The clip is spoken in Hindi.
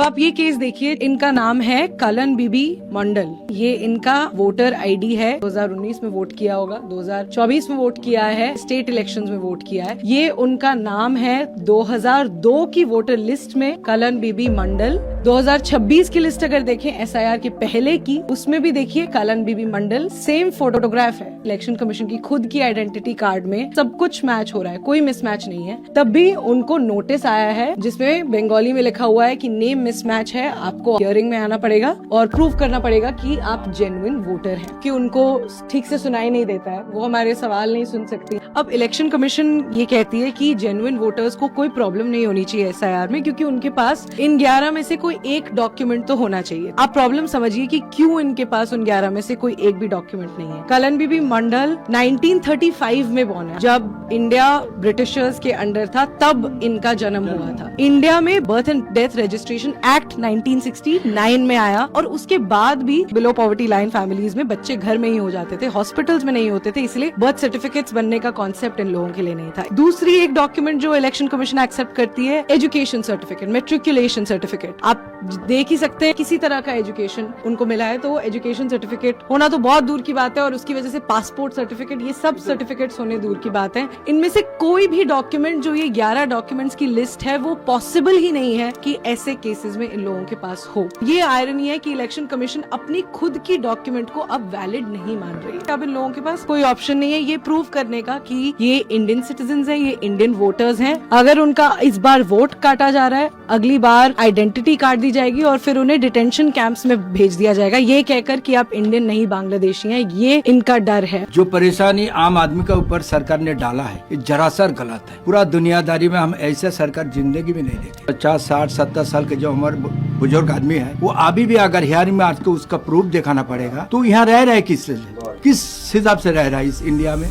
आप ये केस देखिए, इनका नाम है कलन बीबी मंडल। ये इनका वोटर आईडी है। 2019 में वोट किया होगा, 2024 में वोट किया है, स्टेट इलेक्शंस में वोट किया है। ये उनका नाम है 2002 की वोटर लिस्ट में कलन बीबी मंडल। 2026 की लिस्ट अगर देखें एसआईआर के पहले की, उसमें भी देखिए कलन बीबी मंडल, सेम फोटोग्राफ है। इलेक्शन कमीशन की खुद की आइडेंटिटी कार्ड में सब कुछ मैच हो रहा है, कोई मिसमैच नहीं है। तब भी उनको नोटिस आया है जिसमें बंगाली में लिखा हुआ है कि नेम मिसमैच है, आपको हियरिंग में आना पड़ेगा और प्रूव करना पड़ेगा कि आप जेन्युइन वोटर हैं। कि उनको ठीक से सुनाई नहीं देता है, वो हमारे सवाल नहीं सुन सकती। अब इलेक्शन कमीशन ये कहती है कि जेन्युइन वोटर्स को कोई प्रॉब्लम नहीं होनी चाहिए एसआईआर में, क्योंकि उनके पास इन 11 में से कोई एक डॉक्यूमेंट तो होना चाहिए। आप प्रॉब्लम समझिए कि क्यों इनके पास उन 11 में से कोई एक भी डॉक्यूमेंट नहीं है। कलन बीबी मंडल 1935 में बॉर्न है। जब इंडिया ब्रिटिशर्स के अंडर था तब इनका जन्म हुआ था। इंडिया में birth and death registration act 1969 में आया और उसके बाद भी बिलो पॉवर्टी लाइन फैमिलीज में बच्चे घर में ही हो जाते थे, हॉस्पिटल्स में नहीं होते थे, इसलिए बर्थ सर्टिफिकेट्स बनने का कॉन्सेप्ट इन लोगों के लिए नहीं था। दूसरी एक डॉक्यूमेंट जो इलेक्शन कमीशन एक्सेप्ट करती है, एजुकेशन सर्टिफिकेट, मेट्रिकुलेशन सर्टिफिकेट। आप देख ही सकते हैं किसी तरह का एजुकेशन उनको मिला है, तो वो एजुकेशन सर्टिफिकेट होना तो बहुत दूर की बात है, और उसकी वजह से पासपोर्ट सर्टिफिकेट, ये सब सर्टिफिकेट्स होने दूर की बात है। इनमें से कोई भी डॉक्यूमेंट जो ये 11 डॉक्यूमेंट्स की लिस्ट है, वो पॉसिबल ही नहीं है कि ऐसे केसेस में इन लोगों के पास हो। ये आयरनी है कि इलेक्शन कमीशन अपनी खुद की डॉक्यूमेंट को अब वैलिड नहीं मान रही। अब इन लोगों के पास कोई ऑप्शन नहीं है ये प्रूव करने का कि ये इंडियन सिटीजन है, ये इंडियन वोटर्स हैं। अगर उनका इस बार वोट काटा जा रहा है, अगली बार आइडेंटिटी कार्ड दी जाएगी और फिर उन्हें डिटेंशन कैंप्स में भेज दिया जाएगा, ये कहकर कि आप इंडियन नहीं बांग्लादेशी हैं। ये इनका डर है। जो परेशानी आम आदमी के ऊपर सरकार ने डाला है, ये जरासर गलत है। पूरा दुनियादारी में हम ऐसे सरकार जिंदगी में नहीं देखी। 50, 60, 70 साल के जो हमारे बुजुर्ग आदमी है, वो अभी भी अगर हियरिंग में आज को उसका प्रूफ दिखाना पड़ेगा, तो यहाँ रह रहे किस हिसाब से रह रहा है इस इंडिया में।